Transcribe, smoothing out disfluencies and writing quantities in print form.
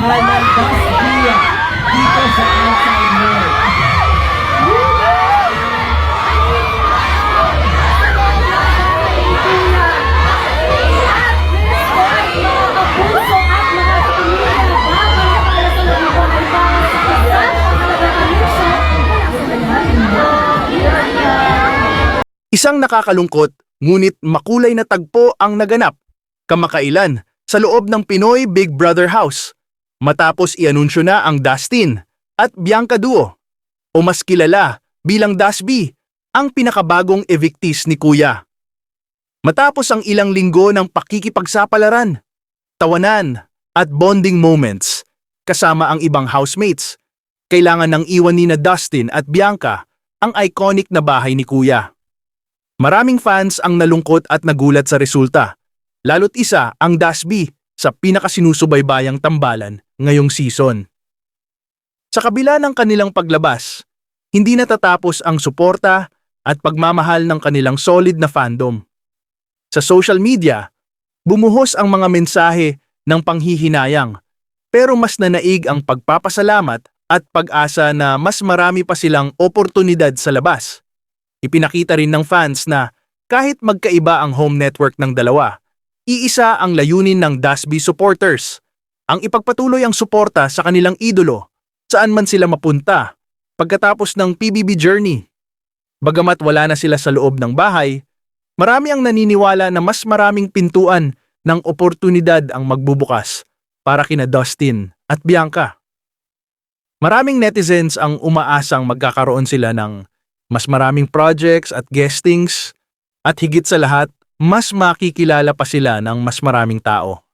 pagmamahal ng Dusty dito sa Outside World. Isang nakakalungkot ngunit makulay na tagpo ang naganap kamakailan sa loob ng Pinoy Big Brother House matapos ianunsyo na ang Dustin at Bianca Duo o mas kilala bilang Dasby, ang pinakabagong evictees ni Kuya. Matapos ang ilang linggo ng pakikipagsapalaran, tawanan at bonding moments kasama ang ibang housemates, kailangan nang iwan ni na Dustin at Bianca ang iconic na bahay ni Kuya. Maraming fans ang nalungkot at nagulat sa resulta, lalo't isa ang Dasby sa pinakasinusubaybayang tambalan ngayong season. Sa kabila ng kanilang paglabas, hindi natatapos ang suporta at pagmamahal ng kanilang solid na fandom. Sa social media, bumuhos ang mga mensahe ng panghihinayang, pero mas nanaig ang pagpapasalamat at pag-asa na mas marami pa silang oportunidad sa labas. Ipinakita rin ng fans na kahit magkaiba ang home network ng dalawa, iisa ang layunin ng Dasby supporters, ang ipagpatuloy ang suporta sa kanilang idolo saan man sila mapunta pagkatapos ng PBB journey. Bagamat wala na sila sa loob ng bahay, marami ang naniniwala na mas maraming pintuan ng oportunidad ang magbubukas para kina Dustin at Bianca. Maraming netizens ang umaasang magkakaroon sila ng mas maraming projects at guestings, at higit sa lahat, mas makikilala pa sila ng mas maraming tao.